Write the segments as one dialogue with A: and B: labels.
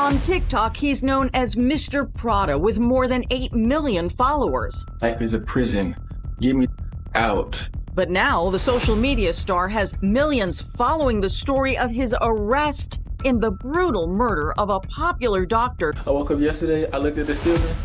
A: On TikTok, he's known as Mr. Prada with more than 8 million followers.
B: Life is a prison. Get me out.
A: But now the social media star has millions following the story of his arrest in the brutal murder of a popular doctor.
B: I woke up yesterday, I looked at the ceiling,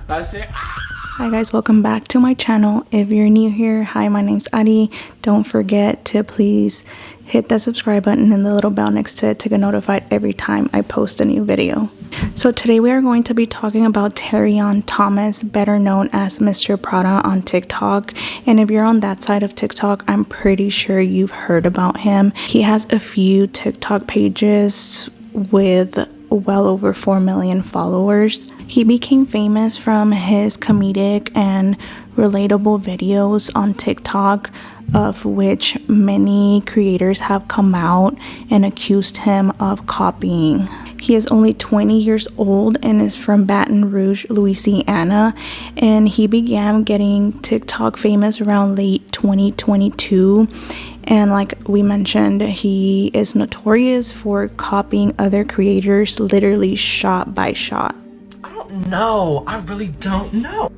B: I said, ah!
C: Hi guys, welcome back to my channel. If you're new here, hi, my name's Adi. Don't forget to please hit that subscribe button and the little bell next to it to get notified every time I post a new video. So today we are going to be talking about Terrion Thomas, better known as Mr. Prada on TikTok. And if you're on that side of TikTok, I'm pretty sure you've heard about him. He has a few TikTok pages with well over 4 million followers. He became famous from his comedic and relatable videos on TikTok, of which many creators have come out and accused him of copying. He is only 20 years old and is from Baton Rouge, Louisiana, and he began getting TikTok famous around late 2022. And like we mentioned, he is notorious for copying other creators literally shot by shot.
D: I don't know. I really don't know.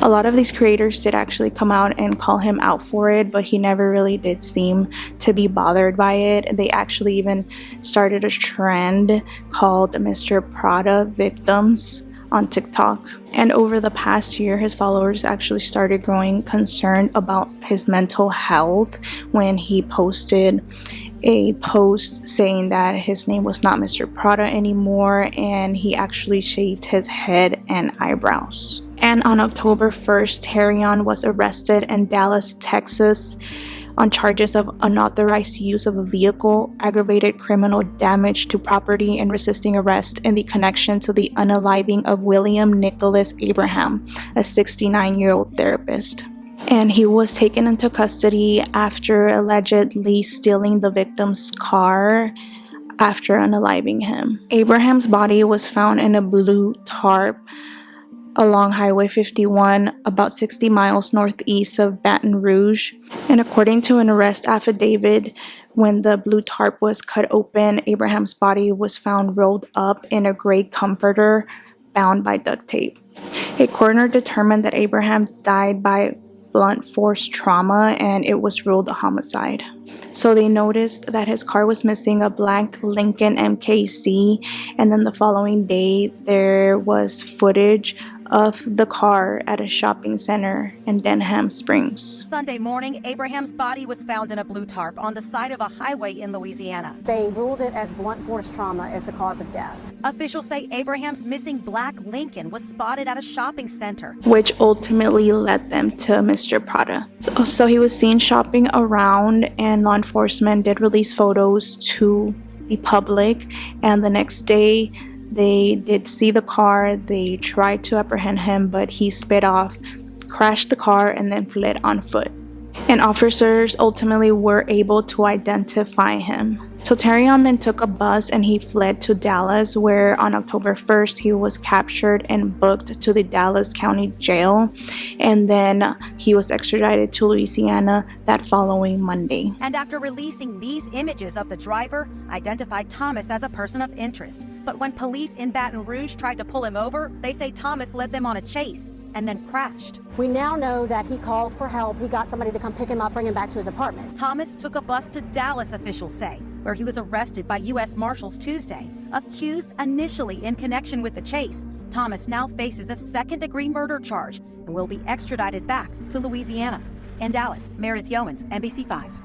C: A lot of these creators did actually come out and call him out for it, but he never really did seem to be bothered by it. They actually even started a trend called Mr. Prada Victims on TikTok. And over the past year, his followers actually started growing concerned about his mental health when he posted a post saying that his name was not Mr. Prada anymore, and he actually shaved his head and eyebrows. And on October 1st, Terrion was arrested in Dallas, Texas on charges of unauthorized use of a vehicle, aggravated criminal damage to property, and resisting arrest in the connection to the unaliving of William Nicholas Abraham, a 69-year-old therapist. And he was taken into custody after allegedly stealing the victim's car after unaliving him. Abraham's body was found in a blue tarp along Highway 51, about 60 miles northeast of Baton Rouge. And according to an arrest affidavit, when the blue tarp was cut open, Abraham's body was found rolled up in a gray comforter bound by duct tape. A coroner determined that Abraham died by blunt force trauma, and it was ruled a homicide. So they noticed that his car was missing a black Lincoln MKC, and then the following day there was footage of the car at a shopping center in Denham Springs.
E: Sunday morning, Abraham's body was found in a blue tarp on the side of a highway in Louisiana.
F: They ruled it as blunt force trauma as the cause of death.
E: Officials say Abraham's missing black Lincoln was spotted at a shopping center,
C: which ultimately led them to Mr. Prada. So he was seen shopping around, and law enforcement did release photos to the public, and the next day they did see the car. They tried to apprehend him, but he sped off, crashed the car, and then fled on foot. And officers ultimately were able to identify him. So Terrion then took a bus and he fled to Dallas, where on October 1st he was captured and booked to the Dallas County Jail, and then he was extradited to Louisiana that following Monday.
E: And after releasing these images of the driver, identified Thomas as a person of interest. But when police in Baton Rouge tried to pull him over, they say Thomas led them on a chase and then crashed.
F: We now know that he called for help. He got somebody to come pick him up, bring him back to his apartment.
E: Thomas took a bus to Dallas, officials say, where he was arrested by U.S. Marshals Tuesday, accused initially in connection with the chase. Thomas now faces a second-degree murder charge and will be extradited back to Louisiana. In Dallas, Meredith Yeomans, NBC5.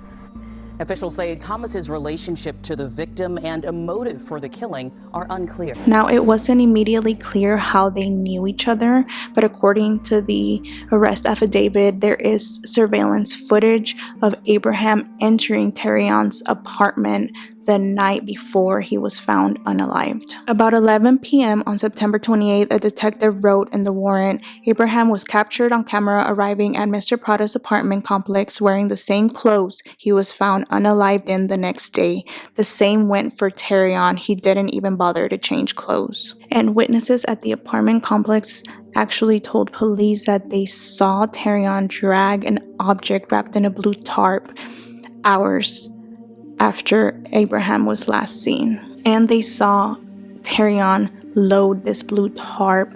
G: Officials say Thomas's relationship to the victim and a motive for the killing are unclear.
C: Now, it wasn't immediately clear how they knew each other, but according to the arrest affidavit, there is surveillance footage of Abraham entering Terrion's apartment the night before he was found unalived. About 11 p.m. on September 28th, a detective wrote in the warrant, Abraham was captured on camera arriving at Mr. Prada's apartment complex wearing the same clothes he was found unalived in the next day. The same went for Terrion. He didn't even bother to change clothes. And witnesses at the apartment complex actually told police that they saw Terrion drag an object wrapped in a blue tarp hours after Abraham was last seen. And they saw Terrion load this blue tarp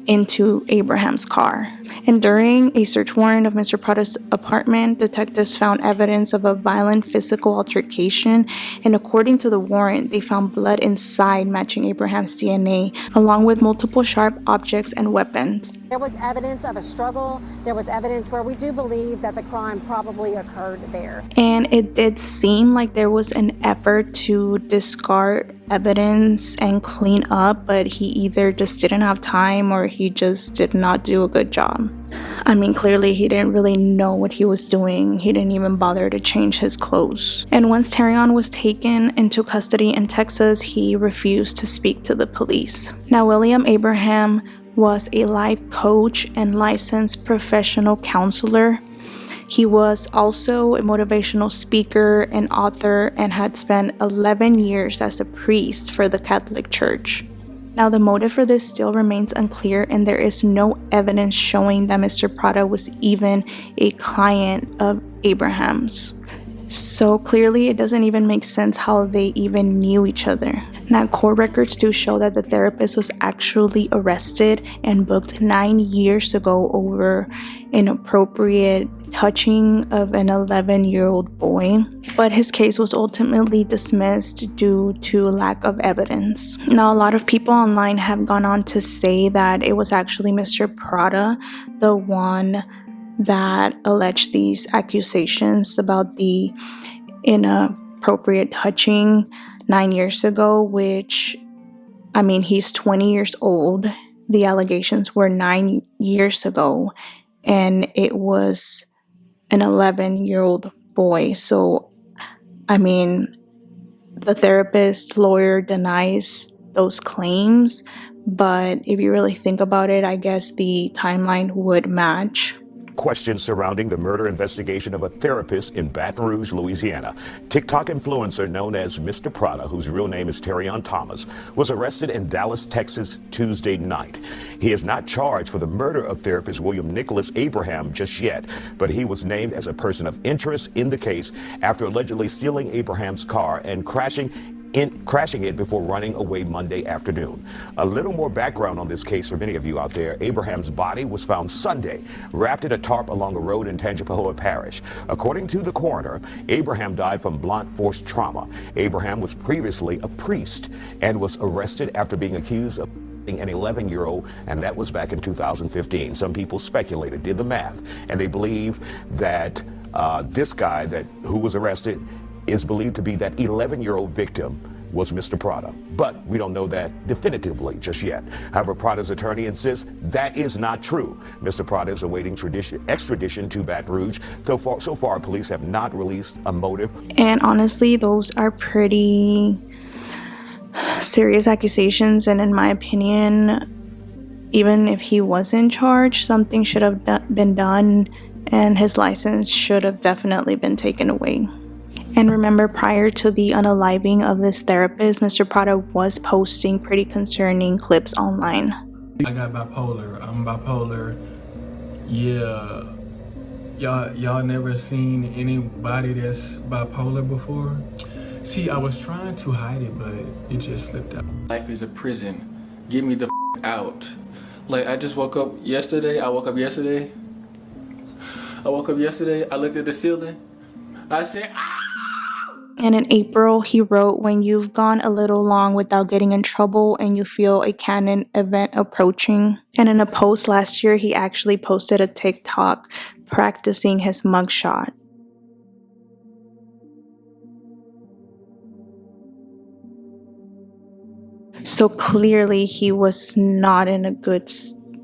C: into Abraham's car. And during a search warrant of Mr. Prada's apartment, detectives found evidence of a violent physical altercation, and according to the warrant, they found blood inside matching Abraham's DNA, along with multiple sharp objects and weapons.
F: There was evidence of a struggle. There was evidence where we do believe that the crime probably occurred there.
C: And it did seem like there was an effort to discard evidence and clean up, but he either just didn't have time or he just did not do a good job. I mean, clearly he didn't really know what he was doing. He didn't even bother to change his clothes. And once Terrion was taken into custody in Texas, he refused to speak to the police. Now, William Abraham was a life coach and licensed professional counselor. He was also a motivational speaker and author and had spent 11 years as a priest for the Catholic Church. Now, the motive for this still remains unclear, and there is no evidence showing that Mr. Prada was even a client of Abraham's. So clearly, it doesn't even make sense how they even knew each other. Now, court records do show that the therapist was actually arrested and booked 9 years ago over inappropriate touching of an 11-year-old boy, but his case was ultimately dismissed due to lack of evidence. Now, a lot of people online have gone on to say that it was actually Mr. Prada, the one that alleged these accusations about the inappropriate touching 9 years ago, which, I mean, he's 20 years old. The allegations were 9 years ago, and it was an 11-year-old boy. So, I mean, the therapist lawyer denies those claims, but if you really think about it, I guess the timeline would match.
H: Questions surrounding the murder investigation of a therapist in Baton Rouge, Louisiana. TikTok influencer known as Mr. Prada, whose real name is Terrion Thomas, was arrested in Dallas, Texas, Tuesday night. He is not charged for the murder of therapist William Nicholas Abraham just yet, but he was named as a person of interest in the case after allegedly stealing Abraham's car and crashing it before running away Monday afternoon. A little more background on this case for many of you out there. Abraham's body was found Sunday, wrapped in a tarp along a road in Tangipahoa Parish. According to the coroner, Abraham died from blunt force trauma. Abraham was previously a priest and was arrested after being accused of an 11-year-old, and that was back in 2015. Some people speculated, did the math, and they believe that this guy who was arrested is believed to be that 11-year-old victim was Mr. Prada. But we don't know that definitively just yet. However, Prada's attorney insists that is not true. Mr. Prada is awaiting extradition to Baton Rouge. So far, police have not released a motive.
C: And honestly, those are pretty serious accusations, and in my opinion, even if he wasn't charged, something should have been done, and his license should have definitely been taken away. And remember, prior to the unaliving of this therapist, Mr. Prada was posting pretty concerning clips online.
B: I got bipolar. I'm bipolar. Yeah. Y'all never seen anybody that's bipolar before? See, I was trying to hide it, but it just slipped out. Life is a prison. Get me the out. Like, I just woke up yesterday. I woke up yesterday. I looked at the ceiling. I said, ah!
C: And in April, he wrote, "When you've gone a little long without getting in trouble and you feel a canon event approaching." And in a post last year, he actually posted a TikTok practicing his mugshot. So clearly, he was not in a good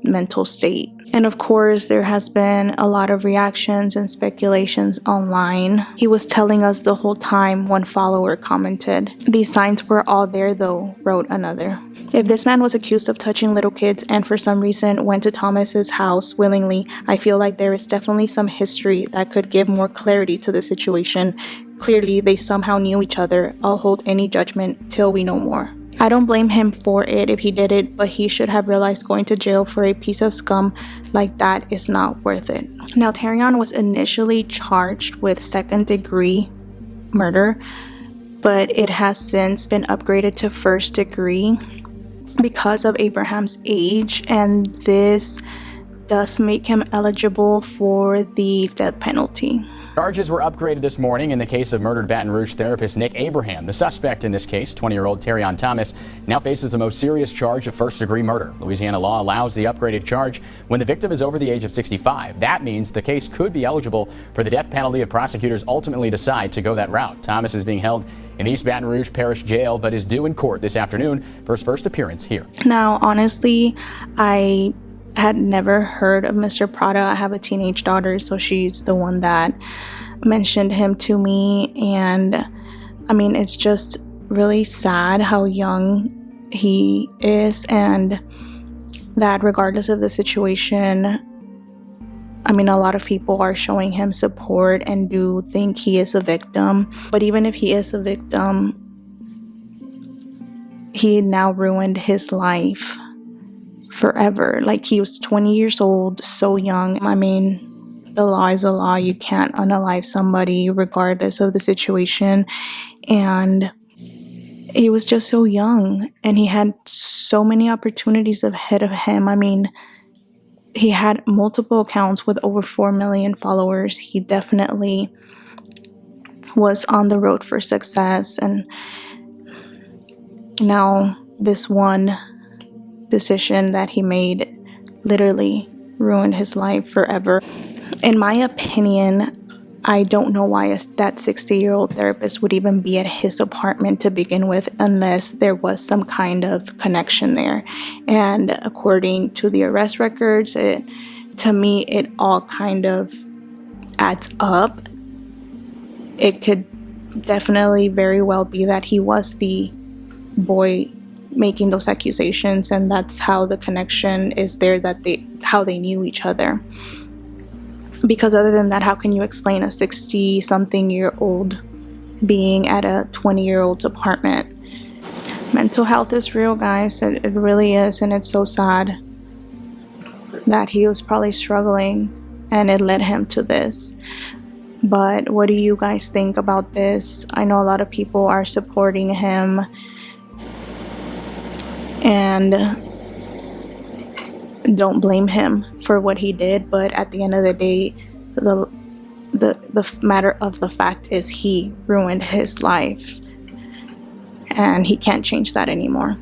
C: mental state. And of course, there has been a lot of reactions and speculations online. He was telling us the whole time, one follower commented. "These signs were all there though," wrote another. "If this man was accused of touching little kids and for some reason went to Thomas's house willingly, I feel like there is definitely some history that could give more clarity to the situation. Clearly, they somehow knew each other. I'll hold any judgment till we know more." I don't blame him for it if he did it, but he should have realized going to jail for a piece of scum like that is not worth it. Now, Terrion was initially charged with second-degree murder, but it has since been upgraded to first degree because of Abraham's age, and this does make him eligible for the death penalty.
I: Charges were upgraded this morning in the case of murdered Baton Rouge therapist Nick Abraham. The suspect in this case, 20-year-old Terrion Thomas, now faces the most serious charge of first-degree murder. Louisiana law allows the upgraded charge when the victim is over the age of 65. That means the case could be eligible for the death penalty if prosecutors ultimately decide to go that route. Thomas is being held in East Baton Rouge Parish Jail, but is due in court this afternoon for his first appearance here.
C: Now, honestly, I had never heard of Mr. Prada. I have a teenage daughter, so she's the one that mentioned him to me, and I mean, it's just really sad how young he is, and that regardless of the situation, I mean, a lot of people are showing him support and do think he is a victim. But even if he is a victim, he now ruined his life forever. Like, he was 20 years old, so young. I mean, the law is a law. You can't unalive somebody regardless of the situation. And he was just so young, and he had so many opportunities ahead of him. I mean, he had multiple accounts with over 4 million followers. He definitely was on the road for success, and now this one decision that he made literally ruined his life forever. In my opinion, I don't know why that 60-year-old therapist would even be at his apartment to begin with unless there was some kind of connection there. And according to the arrest records, to me, it all kind of adds up. It could definitely very well be that he was the boy making those accusations, and that's how the connection is there, how they knew each other. Because other than that, how can you explain a 60-something-year-old being at a 20-year-old's apartment? Mental health is real, guys. It really is, and it's so sad that he was probably struggling and it led him to this. But what do you guys think about this? I know a lot of people are supporting him, and don't blame him for what he did, but at the end of the day, the matter of the fact is he ruined his life, and he can't change that anymore.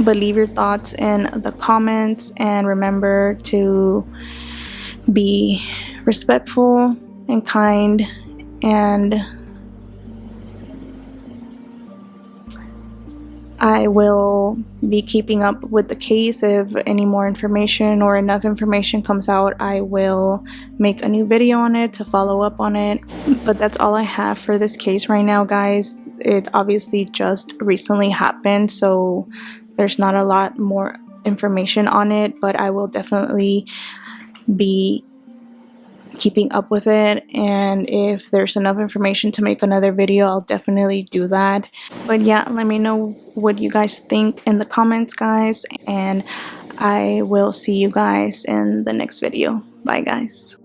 C: But leave your thoughts in the comments, and remember to be respectful and kind, and I will be keeping up with the case. If any more information or enough information comes out, I will make a new video on it to follow up on it. But that's all I have for this case right now, guys. It obviously just recently happened, so there's not a lot more information on it, but I will definitely be keeping up with it, and if there's enough information to make another video, I'll definitely do that. But yeah, let me know what you guys think in the comments, guys, and I will see you guys in the next video. Bye, guys.